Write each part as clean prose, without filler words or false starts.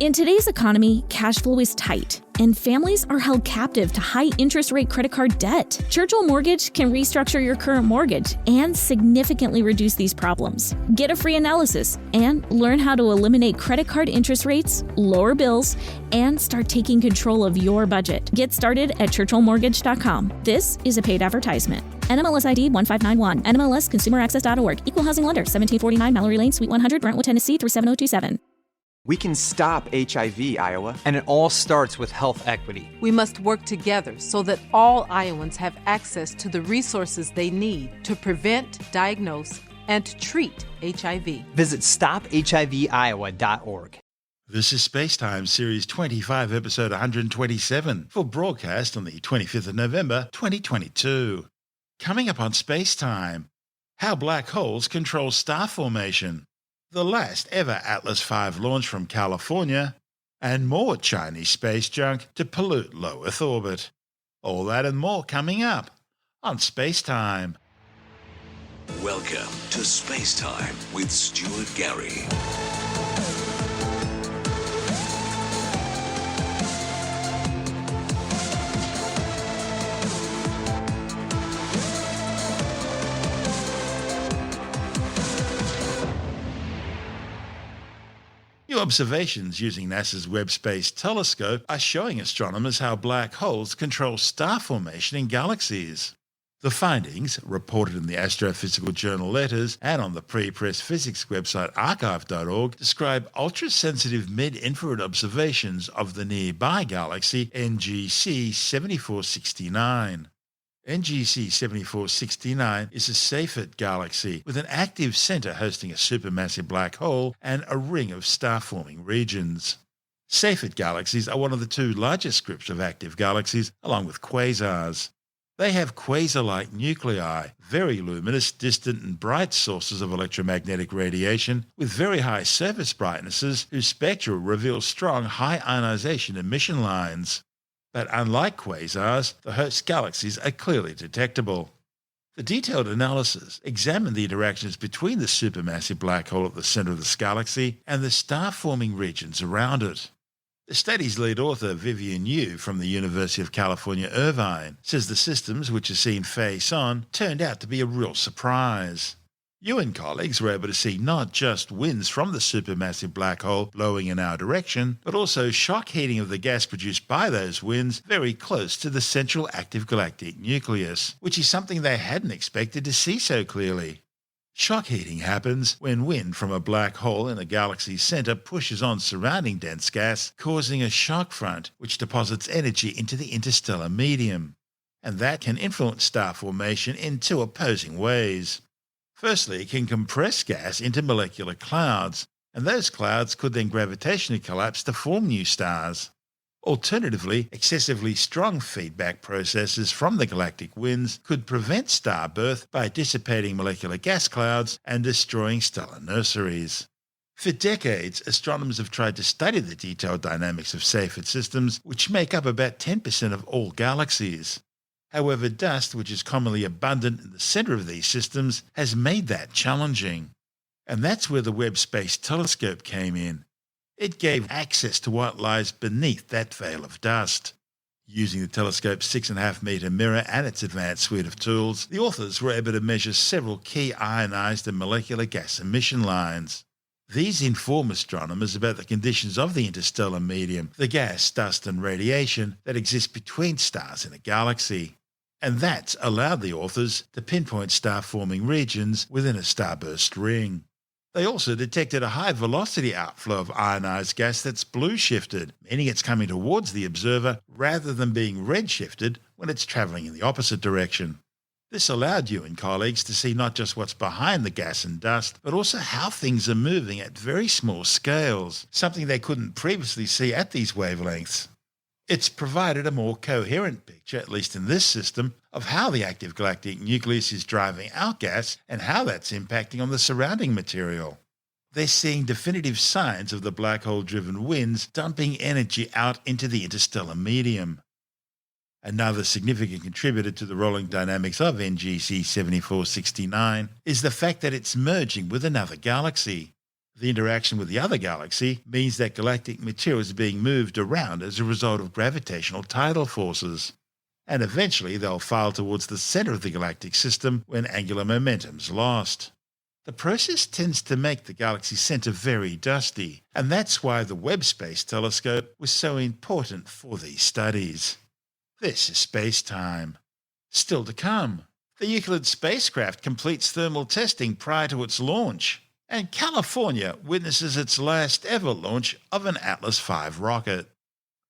In today's economy, cash flow is tight, and families are held captive to high interest rate credit card debt. Churchill Mortgage can restructure your current mortgage and significantly reduce these problems. Get a free analysis and learn how to eliminate credit card interest rates, lower bills, and start taking control of your budget. Get started at churchillmortgage.com. This is a paid advertisement. NMLS ID 1591. NMLSconsumeraccess.org. Equal housing lender. 1749 Mallory Lane, Suite 100, Brentwood, Tennessee 37027. We can stop HIV, Iowa. And it all starts with health equity. We must work together so that all Iowans have access to the resources they need to prevent, diagnose, and treat HIV. Visit stopHIViowa.org. This is Spacetime Series 25, Episode 127, for broadcast on the 25th of November, 2022. Coming up on Spacetime, how black holes control star formation, the last ever Atlas V launch from California, and more Chinese space junk to pollute low Earth orbit. All that and more coming up on Spacetime. Welcome to Spacetime with Stuart Gary. New observations using NASA's Webb Space Telescope are showing astronomers how black holes control star formation in galaxies. The findings, reported in the Astrophysical Journal Letters and on the Pre-Press Physics website archive.org, describe ultra-sensitive mid-infrared observations of the nearby galaxy NGC 7469. NGC 7469 is a Seyfert galaxy with an active centre hosting a supermassive black hole and a ring of star-forming regions. Seyfert galaxies are one of the two largest groups of active galaxies, along with quasars. They have quasar-like nuclei, very luminous, distant and bright sources of electromagnetic radiation with very high surface brightnesses whose spectra reveal strong high ionization emission lines. But unlike quasars, the host galaxies are clearly detectable. The detailed analysis examined the interactions between the supermassive black hole at the centre of this galaxy and the star-forming regions around it. The study's lead author, Vivian Yu from the University of California, Irvine, says the systems which are seen face-on turned out to be a real surprise. Yu and colleagues were able to see not just winds from the supermassive black hole blowing in our direction, but also shock heating of the gas produced by those winds very close to the central active galactic nucleus, which is something they hadn't expected to see so clearly. Shock heating happens when wind from a black hole in a galaxy's centre pushes on surrounding dense gas, causing a shock front which deposits energy into the interstellar medium. And that can influence star formation in two opposing ways. Firstly, it can compress gas into molecular clouds, and those clouds could then gravitationally collapse to form new stars. Alternatively, excessively strong feedback processes from the galactic winds could prevent star birth by dissipating molecular gas clouds and destroying stellar nurseries. For decades, astronomers have tried to study the detailed dynamics of Seyfert systems, which make up about 10% of all galaxies. However, dust, which is commonly abundant in the centre of these systems, has made that challenging. And that's where the Webb Space Telescope came in. It gave access to what lies beneath that veil of dust. Using the telescope's 6.5-metre mirror and its advanced suite of tools, the authors were able to measure several key ionised and molecular gas emission lines. These inform astronomers about the conditions of the interstellar medium, the gas, dust and radiation that exist between stars in a galaxy. And that's allowed the authors to pinpoint star-forming regions within a starburst ring. They also detected a high-velocity outflow of ionized gas that's blue-shifted, meaning it's coming towards the observer rather than being red-shifted when it's travelling in the opposite direction. This allowed Yu and colleagues to see not just what's behind the gas and dust, but also how things are moving at very small scales, something they couldn't previously see at these wavelengths. It's provided a more coherent picture, at least in this system, of how the active galactic nucleus is driving out gas and how that's impacting on the surrounding material. They're seeing definitive signs of the black hole-driven winds dumping energy out into the interstellar medium. Another significant contributor to the rolling dynamics of NGC 7469 is the fact that it's merging with another galaxy. The interaction with the other galaxy means that galactic material is being moved around as a result of gravitational tidal forces. And eventually they'll file towards the centre of the galactic system when angular momentum's lost. The process tends to make the galaxy centre very dusty, and that's why the Webb Space Telescope was so important for these studies. This is Space Time. Still to come, the Euclid spacecraft completes thermal testing prior to its launch, and California witnesses its last ever launch of an Atlas V rocket.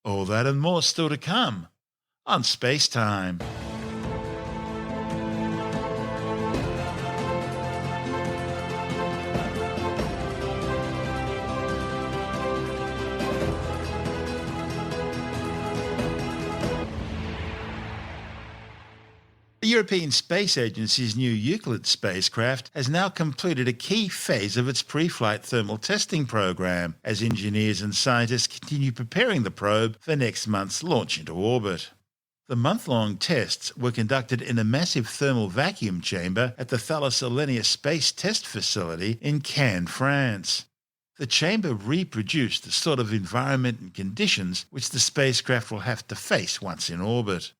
All that and more still to come on Space Time. The European Space Agency's new Euclid spacecraft has now completed a key phase of its pre-flight thermal testing program as engineers and scientists continue preparing the probe for next month's launch into orbit. The month-long tests were conducted in a massive thermal vacuum chamber at the Thales Alenia Space Test Facility in Cannes, France. The chamber reproduced the sort of environment and conditions which the spacecraft will have to face once in orbit.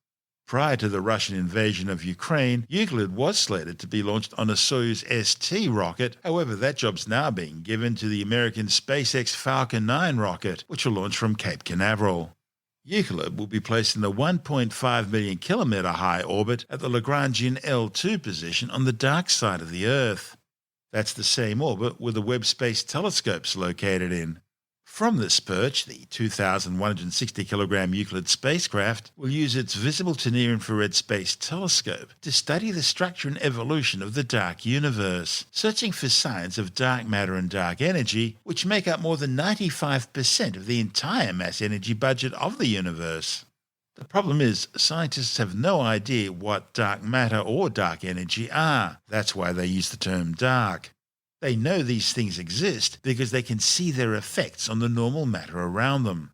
Prior to the Russian invasion of Ukraine, Euclid was slated to be launched on a Soyuz ST rocket. However, that job's now being given to the American SpaceX Falcon 9 rocket, which will launch from Cape Canaveral. Euclid will be placed in the 1.5 million kilometre high orbit at the Lagrangian L2 position on the dark side of the Earth. That's the same orbit where the Webb Space Telescope's located in. From this perch, the 2,160-kilogram Euclid spacecraft will use its visible to near-infrared space telescope to study the structure and evolution of the dark universe, searching for signs of dark matter and dark energy, which make up more than 95% of the entire mass-energy budget of the universe. The problem is, scientists have no idea what dark matter or dark energy are. That's why they use the term dark. They know these things exist because they can see their effects on the normal matter around them.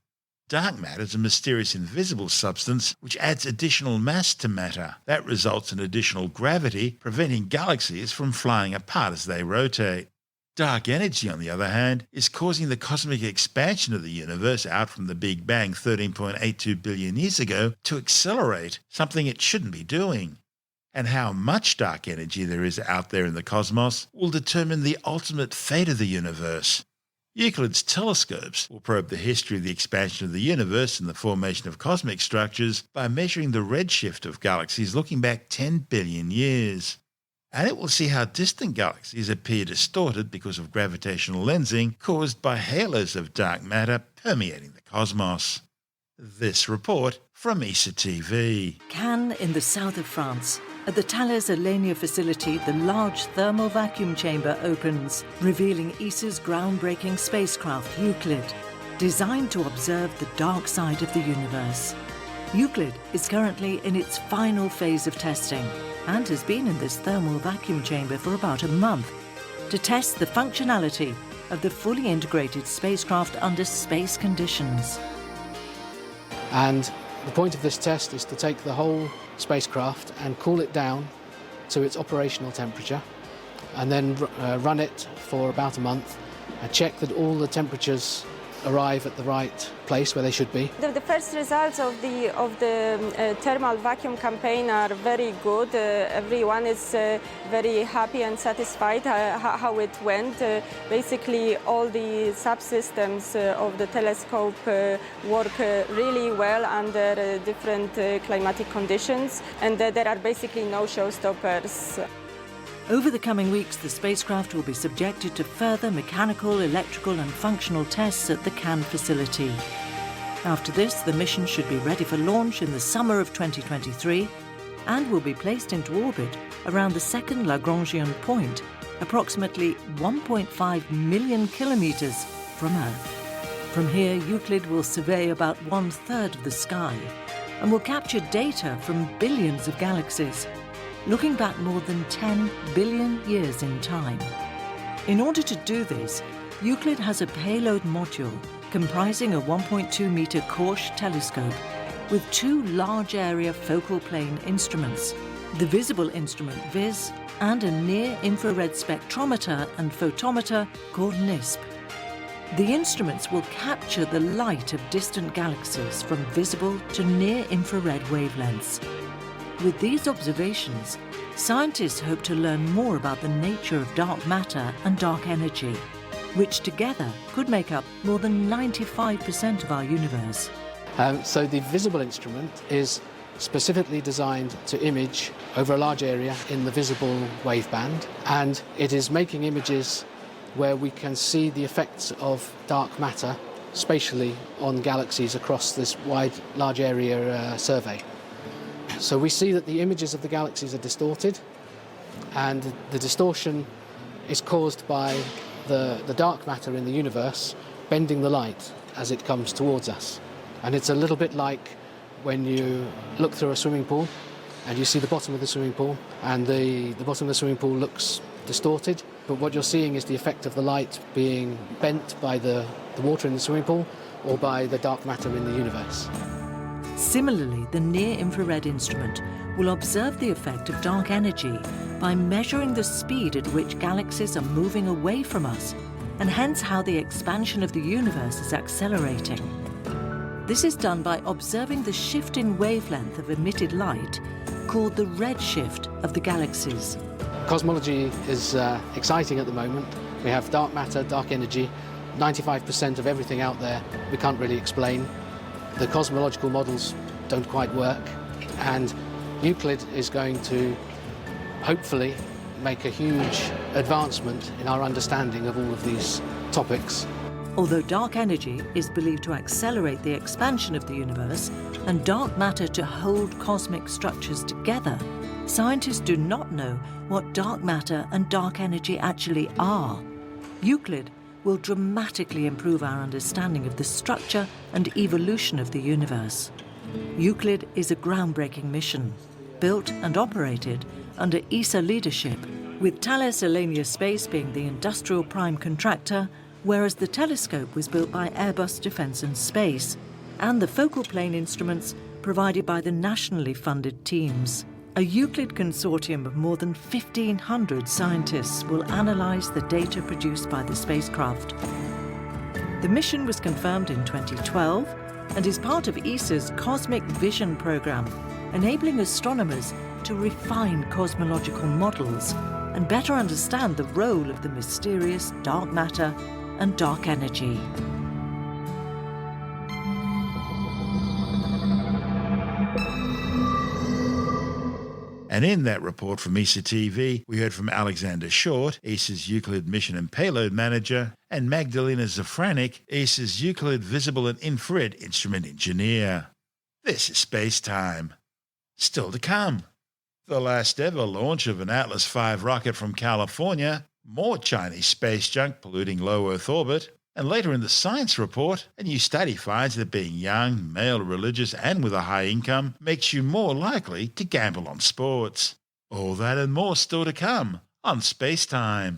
Dark matter is a mysterious invisible substance which adds additional mass to matter. That results in additional gravity, preventing galaxies from flying apart as they rotate. Dark energy, on the other hand, is causing the cosmic expansion of the universe out from the Big Bang 13.82 billion years ago to accelerate, something it shouldn't be doing. And how much dark energy there is out there in the cosmos will determine the ultimate fate of the universe. Euclid's telescopes will probe the history of the expansion of the universe and the formation of cosmic structures by measuring the redshift of galaxies looking back 10 billion years. And it will see how distant galaxies appear distorted because of gravitational lensing caused by halos of dark matter permeating the cosmos. This report from ESA TV. Cannes in the south of France. At the Thales Alenia facility, the large thermal vacuum chamber opens, revealing ESA's groundbreaking spacecraft Euclid, designed to observe the dark side of the universe. Euclid is currently in its final phase of testing and has been in this thermal vacuum chamber for about a month to test the functionality of the fully integrated spacecraft under space conditions. And the point of this test is to take the whole spacecraft and cool it down to its operational temperature and then run it for about a month and check that all the temperatures arrive at the right place where they should be. The first results of the thermal vacuum campaign are very good. Everyone is very happy and satisfied how it went. Basically, all the subsystems of the telescope work really well under different climatic conditions, and there are basically no showstoppers. Over the coming weeks, the spacecraft will be subjected to further mechanical, electrical and functional tests at the Cannes facility. After this, the mission should be ready for launch in the summer of 2023 and will be placed into orbit around the second Lagrangian point, approximately 1.5 million kilometres from Earth. From here, Euclid will survey about 1/3 of the sky and will capture data from billions of galaxies, looking back more than 10 billion years in time. In order to do this, Euclid has a payload module comprising a 1.2-metre Korsch telescope with 2 large-area focal plane instruments, the visible instrument VIS, and a near-infrared spectrometer and photometer called NISP. The instruments will capture the light of distant galaxies from visible to near-infrared wavelengths. With these observations, scientists hope to learn more about the nature of dark matter and dark energy, which together could make up more than 95% of our universe. So the visible instrument is specifically designed to image over a large area in the visible waveband, and it is making images where we can see the effects of dark matter spatially on galaxies across this large area survey. So we see that the images of the galaxies are distorted, and the distortion is caused by the dark matter in the universe bending the light as it comes towards us. And it's a little bit like when you look through a swimming pool and you see the bottom of the swimming pool, and the bottom of the swimming pool looks distorted, but what you're seeing is the effect of the light being bent by the water in the swimming pool or by the dark matter in the universe. Similarly, the near-infrared instrument will observe the effect of dark energy by measuring the speed at which galaxies are moving away from us, and hence how the expansion of the universe is accelerating. This is done by observing the shift in wavelength of emitted light, called the redshift of the galaxies. Cosmology is exciting at the moment. We have dark matter, dark energy. 95% of everything out there we can't really explain. The cosmological models don't quite work, and Euclid is going to hopefully make a huge advancement in our understanding of all of these topics. Although dark energy is believed to accelerate the expansion of the universe and dark matter to hold cosmic structures together, scientists do not know what dark matter and dark energy actually are. Euclid will dramatically improve our understanding of the structure and evolution of the universe. Euclid is a groundbreaking mission, built and operated under ESA leadership, with Thales Alenia Space being the industrial prime contractor, whereas the telescope was built by Airbus Defence and Space, and the focal plane instruments provided by the nationally funded teams. A Euclid consortium of more than 1,500 scientists will analyse the data produced by the spacecraft. The mission was confirmed in 2012 and is part of ESA's Cosmic Vision programme, enabling astronomers to refine cosmological models and better understand the role of the mysterious dark matter and dark energy. And in that report from ESA TV, we heard from Alexander Short, ESA's Euclid Mission and Payload Manager, and Magdalena Zafranik, ESA's Euclid Visible and Infrared Instrument Engineer. This is Space Time. Still to come, the last ever launch of an Atlas V rocket from California, more Chinese space junk polluting low Earth orbit, and later in the science report, a new study finds that being young, male, religious, and with a high income makes you more likely to gamble on sports. All that and more still to come on Space Time.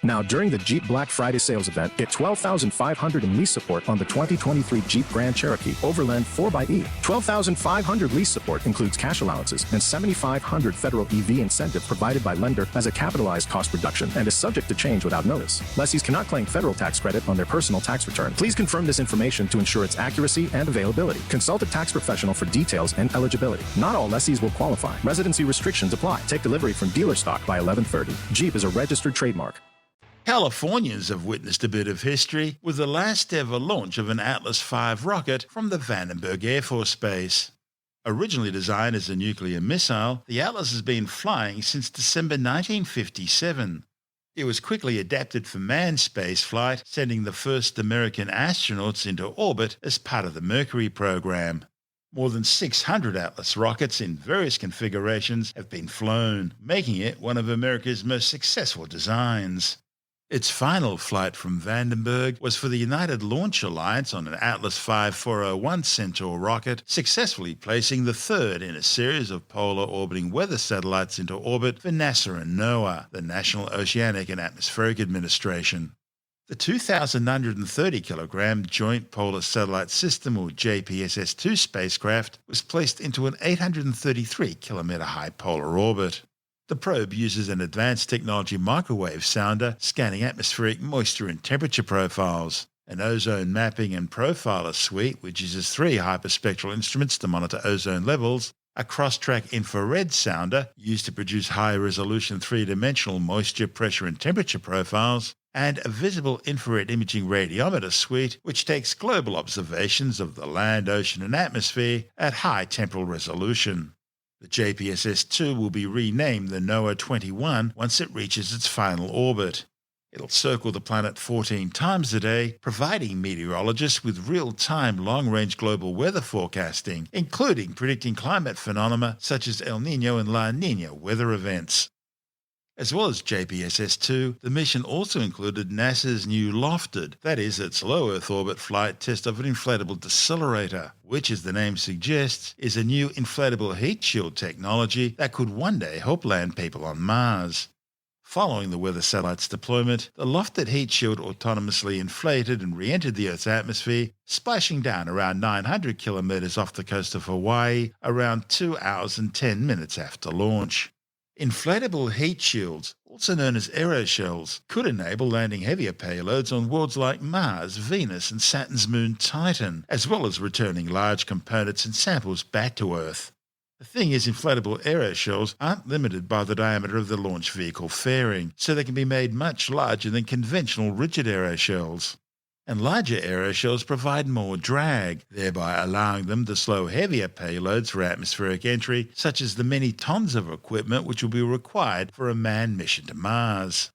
Now, during the Jeep Black Friday sales event, get $12,500 in lease support on the 2023 Jeep Grand Cherokee Overland 4xE. $12,500 lease support includes cash allowances and $7,500 federal EV incentive provided by lender as a capitalized cost reduction and is subject to change without notice. Lessees cannot claim federal tax credit on their personal tax return. Please confirm this information to ensure its accuracy and availability. Consult a tax professional for details and eligibility. Not all lessees will qualify. Residency restrictions apply. Take delivery from dealer stock by 11/30. Jeep is a registered trademark. Californians have witnessed a bit of history with the last ever launch of an Atlas V rocket from the Vandenberg Air Force Base. Originally designed as a nuclear missile, the Atlas has been flying since December 1957. It was quickly adapted for manned spaceflight, sending the first American astronauts into orbit as part of the Mercury program. More than 600 Atlas rockets in various configurations have been flown, making it one of America's most successful designs. Its final flight from Vandenberg was for the United Launch Alliance on an Atlas V 401 Centaur rocket, successfully placing the third in a series of polar orbiting weather satellites into orbit for NASA and NOAA, the National Oceanic and Atmospheric Administration. The 2,930 kilogram Joint Polar Satellite System, or JPSS-2 spacecraft, was placed into an 833 kilometer high polar orbit. The probe uses an advanced technology microwave sounder scanning atmospheric moisture and temperature profiles, an ozone mapping and profiler suite which uses 3 hyperspectral instruments to monitor ozone levels, a cross-track infrared sounder used to produce high-resolution 3-dimensional moisture, pressure and temperature profiles, and a visible infrared imaging radiometer suite which takes global observations of the land, ocean and atmosphere at high temporal resolution. The JPSS-2 will be renamed the NOAA-21 once it reaches its final orbit. It'll circle the planet 14 times a day, providing meteorologists with real-time long-range global weather forecasting, including predicting climate phenomena such as El Niño and La Niña weather events. As well as JPSS-2, the mission also included NASA's new LOFTED, that is, its low Earth orbit flight test of an inflatable decelerator, which, as the name suggests, is a new inflatable heat shield technology that could one day help land people on Mars. Following the weather satellite's deployment, the LOFTED heat shield autonomously inflated and re-entered the Earth's atmosphere, splashing down around 900 kilometers off the coast of Hawaii around 2 hours and 10 minutes after launch. Inflatable heat shields, also known as aeroshells, could enable landing heavier payloads on worlds like Mars, Venus and Saturn's moon Titan, as well as returning large components and samples back to Earth. The thing is, inflatable aeroshells aren't limited by the diameter of the launch vehicle fairing, so they can be made much larger than conventional rigid aeroshells. And larger aeroshells provide more drag, thereby allowing them to slow heavier payloads for atmospheric entry, such as the many tons of equipment which will be required for a manned mission to Mars.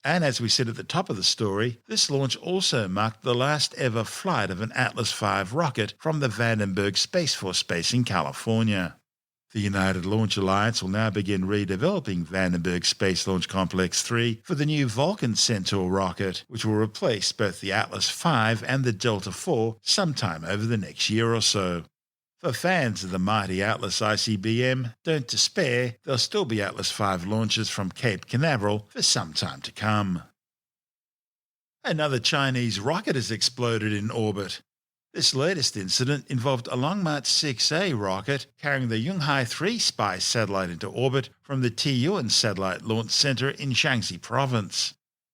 And as we said at the top of the story, this launch also marked the last ever flight of an Atlas V rocket from the Vandenberg Space Force Base in California. The United Launch Alliance will now begin redeveloping Vandenberg Space Launch Complex 3 for the new Vulcan Centaur rocket, which will replace both the Atlas V and the Delta IV sometime over the next year or so. For fans of the mighty Atlas ICBM, don't despair, there'll still be Atlas V launches from Cape Canaveral for some time to come. Another Chinese rocket has exploded in orbit. This latest incident involved a Long March 6A rocket carrying the Yunghai 3 spy satellite into orbit from the Taiyuan Satellite Launch Center in Shaanxi Province.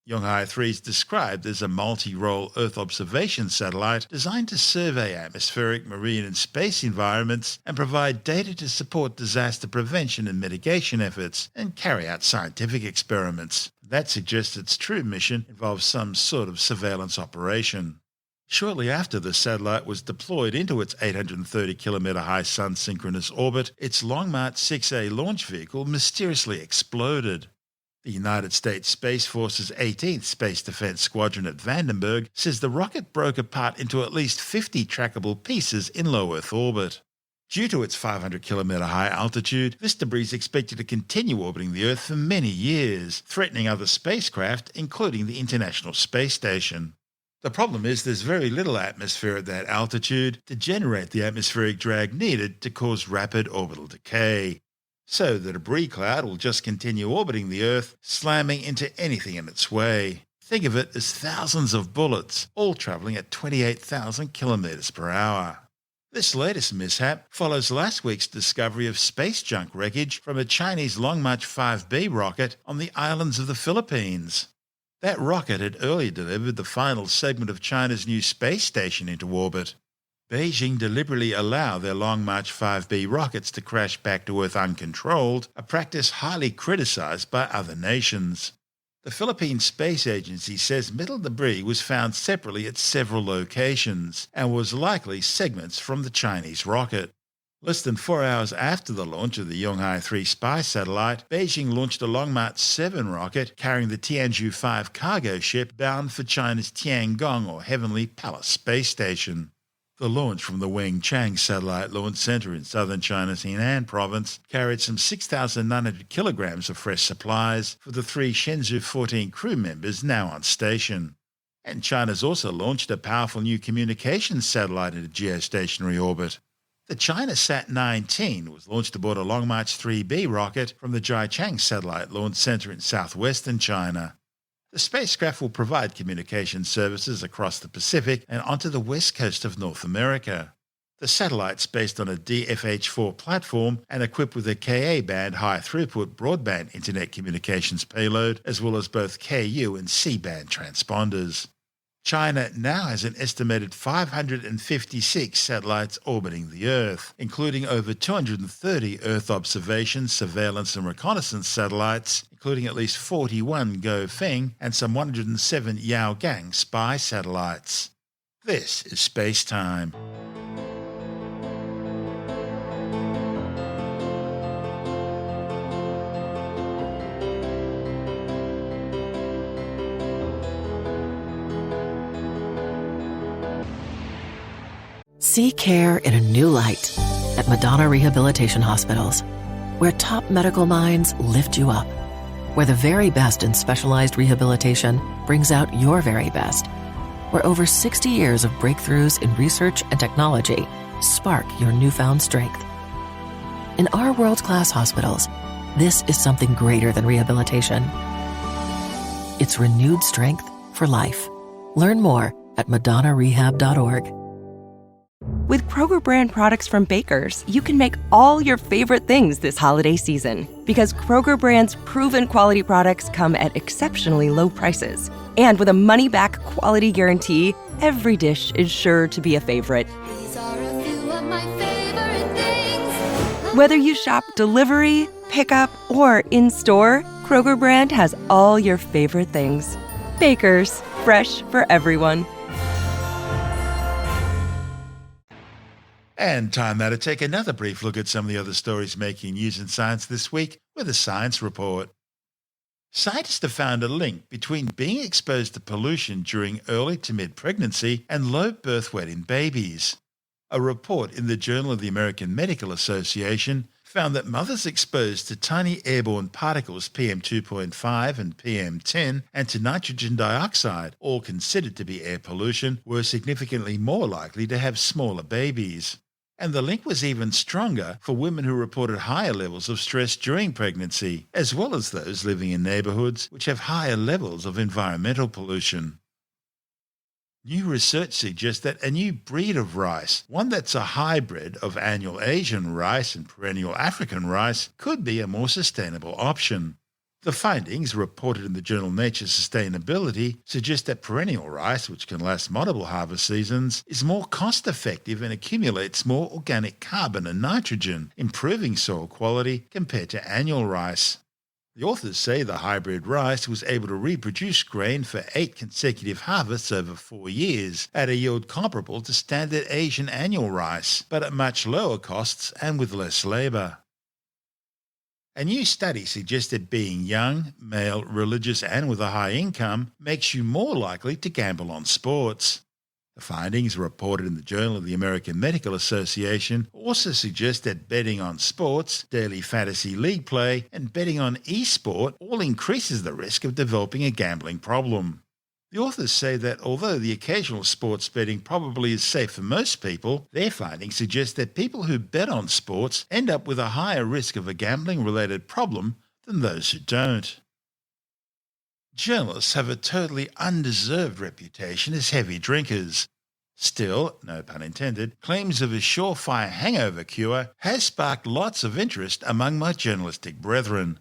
Yunghai 3 is described as a multi-role Earth observation satellite designed to survey atmospheric, marine and space environments and provide data to support disaster prevention and mitigation efforts and carry out scientific experiments. That suggests its true mission involves some sort of surveillance operation. Shortly after the satellite was deployed into its 830-kilometer high sun-synchronous orbit, its Long March 6A launch vehicle mysteriously exploded. The United States Space Force's 18th Space Defense Squadron at Vandenberg says the rocket broke apart into at least 50 trackable pieces in low Earth orbit. Due to its 500-kilometer high altitude, this debris is expected to continue orbiting the Earth for many years, threatening other spacecraft, including the International Space Station. The problem is there's very little atmosphere at that altitude to generate the atmospheric drag needed to cause rapid orbital decay. So the debris cloud will just continue orbiting the Earth, slamming into anything in its way. Think of it as thousands of bullets, all travelling at 28,000 kilometers per hour. This latest mishap follows last week's discovery of space junk wreckage from a Chinese Long March 5B rocket on the islands of the Philippines. That rocket had earlier delivered the final segment of China's new space station into orbit. Beijing deliberately allowed their Long March 5B rockets to crash back to Earth uncontrolled, a practice highly criticized by other nations. The Philippine Space Agency says metal debris was found separately at several locations and was likely segments from the Chinese rocket. Less than 4 hours after the launch of the Yunghai 3 spy satellite, Beijing launched a Long March 7 rocket carrying the Tianzhou 5 cargo ship bound for China's Tiangong or Heavenly Palace space station. The launch from the Wenchang Satellite Launch Center in southern China's Henan province carried some 6,900 kilograms of fresh supplies for the 3 Shenzhou 14 crew members now on station. And China's also launched a powerful new communications satellite into geostationary orbit. The China Sat-19 was launched aboard a Long March 3B rocket from the Jiachang Satellite Launch Center in southwestern China. The spacecraft will provide communication services across the Pacific and onto the west coast of North America. The satellite's based on a DFH-4 platform and equipped with a Ka-band high-throughput broadband internet communications payload, as well as both Ku and C-band transponders. China now has an estimated 556 satellites orbiting the Earth, including over 230 Earth observation, surveillance and reconnaissance satellites, including at least 41 Guofeng and some 107 Yaogang spy satellites. This is Space Time. See care in a new light at Madonna Rehabilitation Hospitals, where top medical minds lift you up, where the very best in specialized rehabilitation brings out your very best, where over 60 years of breakthroughs in research and technology spark your newfound strength. In our world-class hospitals, this is something greater than rehabilitation. It's renewed strength for life. Learn more at MadonnaRehab.org. With Kroger brand products from Bakers, you can make all your favorite things this holiday season. Because Kroger brand's proven quality products come at exceptionally low prices. And with a money-back quality guarantee, every dish is sure to be a favorite. These are a few of my favorite things. Whether you shop delivery, pickup, or in-store, Kroger brand has all your favorite things. Bakers, fresh for everyone. And time now to take another brief look at some of the other stories making news in science this week with a science report. Scientists have found a link between being exposed to pollution during early to mid-pregnancy and low birth weight in babies. A report in the Journal of the American Medical Association found that mothers exposed to tiny airborne particles PM2.5 and PM10 and to nitrogen dioxide, all considered to be air pollution, were significantly more likely to have smaller babies. And the link was even stronger for women who reported higher levels of stress during pregnancy, as well as those living in neighbourhoods which have higher levels of environmental pollution. New research suggests that a new breed of rice, one that's a hybrid of annual Asian rice and perennial African rice, could be a more sustainable option. The findings, reported in the journal Nature Sustainability, suggest that perennial rice, which can last multiple harvest seasons, is more cost-effective and accumulates more organic carbon and nitrogen, improving soil quality compared to annual rice. The authors say the hybrid rice was able to reproduce grain for 8 consecutive harvests over 4 years, at a yield comparable to standard Asian annual rice, but at much lower costs and with less labour. A new study suggested being young, male, religious and with a high income makes you more likely to gamble on sports. The findings, reported in the Journal of the American Medical Association, also suggest that betting on sports, daily fantasy league play and betting on e-sport all increases the risk of developing a gambling problem. The authors say that although the occasional sports betting probably is safe for most people, their findings suggest that people who bet on sports end up with a higher risk of a gambling-related problem than those who don't. Journalists have a totally undeserved reputation as heavy drinkers. Still, no pun intended, claims of a surefire hangover cure has sparked lots of interest among my journalistic brethren.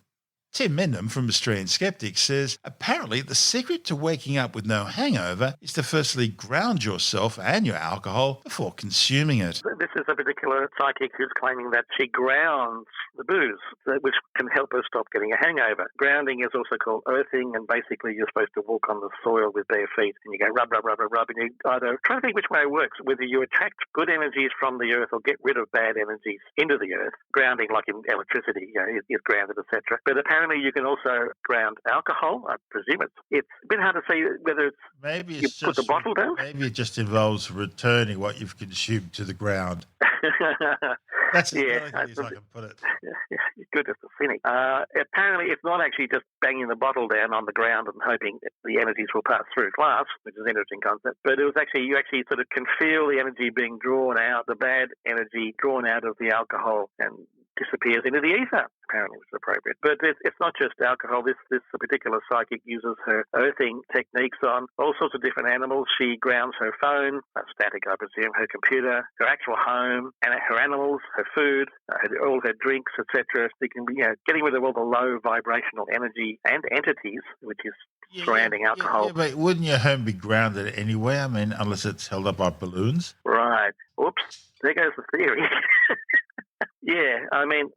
Tim Mendham from Australian Skeptics says apparently the secret to waking up with no hangover is to firstly ground yourself and your alcohol before consuming it. this is a particular psychic who's claiming that she grounds the booze, which can help her stop getting a hangover. Grounding is also called earthing, and basically you're supposed to walk on the soil with bare feet, and you go rub, rub, rub, rub, rub, and you either try to think which way it works, whether you attract good energies from the earth or get rid of bad energies into the earth. Grounding, like in electricity, is grounded, etc. But apparently you can also ground alcohol. I presume it's a bit hard to say whether it's maybe you put the bottle down. Maybe it just involves returning what you've consumed to the ground. That's as I can put it. Good as a cynic. Apparently, it's not actually just banging the bottle down on the ground and hoping the energies will pass through glass, which is an interesting concept. But it was actually, you actually sort of can feel the energy being drawn out, the bad energy drawn out of the alcohol and disappears into the ether, apparently, which is appropriate. But it's not just alcohol. This particular psychic uses her earthing techniques on all sorts of different animals. She grounds her phone, static, I presume, her computer, her actual home, and her animals, her food, all her drinks, etc. She can be getting rid of all the low vibrational energy and entities, which is surrounding alcohol. Yeah, but wouldn't your home be grounded anyway? I mean, unless it's held up by balloons. Right. Oops. There goes the theory. Yeah, I mean,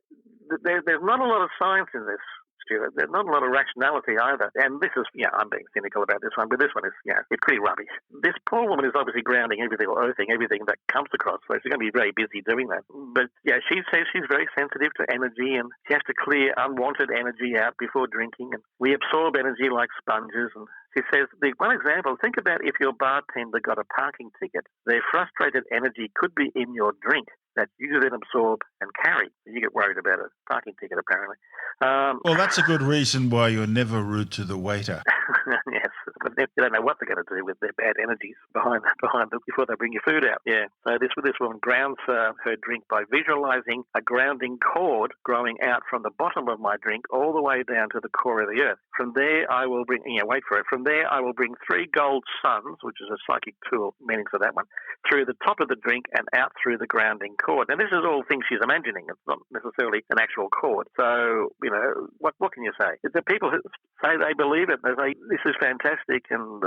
there's not a lot of science in this, Stuart. There's not a lot of rationality either. And this is, I'm being cynical about this one, but this one is, it's pretty rubbish. This poor woman is obviously grounding everything or earthing everything that comes across, so she's going to be very busy doing that. But, she says she's very sensitive to energy, and she has to clear unwanted energy out before drinking. And we absorb energy like sponges, and she says, the one example, think about if your bartender got a parking ticket. Their frustrated energy could be in your drink that you then absorb and carry. You get worried about a parking ticket, apparently. Well, that's a good reason why you're never rude to the waiter. Yes, but you don't know what they're going to do with their bad energies behind them before they bring your food out. Yeah. So this woman grounds her drink by visualizing a grounding cord growing out from the bottom of my drink all the way down to the core of the earth. From there, I will bring. Wait for it. From there, I will bring 3 gold suns, which is a psychic tool, meaning for that one, through the top of the drink and out through the grounding cord. Now, this is all things she's imagining. It's not necessarily an actual cord. So, what can you say? The people who say they believe it, they say, this is fantastic, and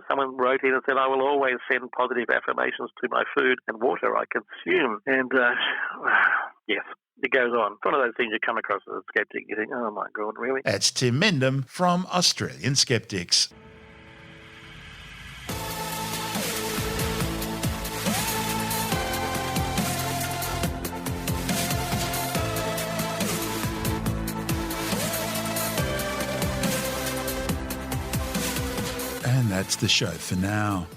someone wrote in and said, I will always send positive affirmations to my food and water I consume. And, yes. It goes on. It's one of those things you come across as a skeptic. You think, oh, my God, really? That's Tim Mendham from Australian Skeptics. And that's the show for now.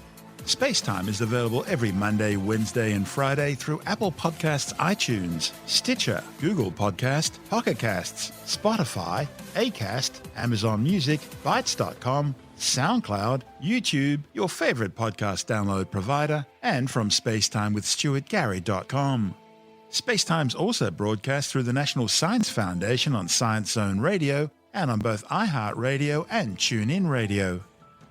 Spacetime is available every Monday, Wednesday and Friday through Apple Podcasts, iTunes, Stitcher, Google Podcast, Pocket Casts, Spotify, Acast, Amazon Music, Bytes.com, SoundCloud, YouTube, your favourite podcast download provider, and from spacetimewithstuartgary.com. Spacetime's also broadcast through the National Science Foundation on Science Zone Radio and on both iHeartRadio and TuneIn Radio.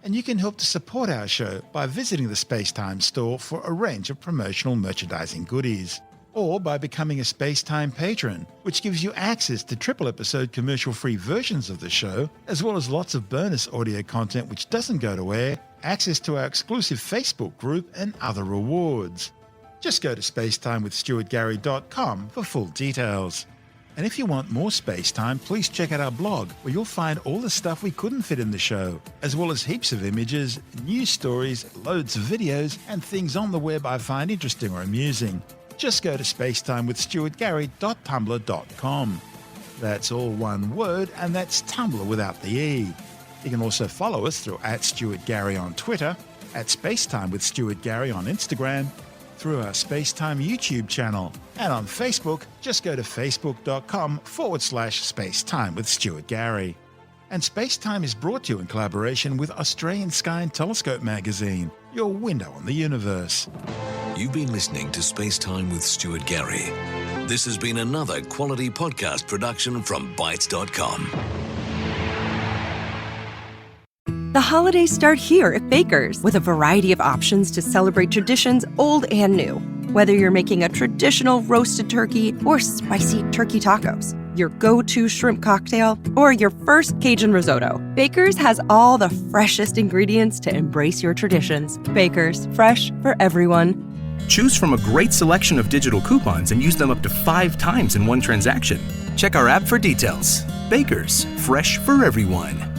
And you can help to support our show by visiting the Spacetime store for a range of promotional merchandising goodies, or by becoming a Spacetime patron, which gives you access to triple-episode commercial-free versions of the show, as well as lots of bonus audio content which doesn't go to air, access to our exclusive Facebook group, and other rewards. Just go to spacetimewithstuartgary.com for full details. And if you want more Spacetime, please check out our blog, where you'll find all the stuff we couldn't fit in the show, as well as heaps of images, news stories, loads of videos, and things on the web I find interesting or amusing. Just go to spacetimewithstuartgary.tumblr.com. That's all one word, and that's Tumblr without the E. You can also follow us through @StuartGary on Twitter, @SpaceTimeWithStuartGary on Instagram, through our Spacetime YouTube channel, and on Facebook, just go to facebook.com/Spacetime with Stuart Gary. And Spacetime is brought to you in collaboration with Australian Sky and Telescope magazine, your window on the universe. You've been listening to Spacetime with Stuart Gary. This has been another quality podcast production from Bytes.com. The holidays start here at Baker's with a variety of options to celebrate traditions old and new. Whether you're making a traditional roasted turkey or spicy turkey tacos, your go-to shrimp cocktail, or your first Cajun risotto, Baker's has all the freshest ingredients to embrace your traditions. Baker's, fresh for everyone. Choose from a great selection of digital coupons and use them up to 5 times in one transaction. Check our app for details. Baker's, fresh for everyone.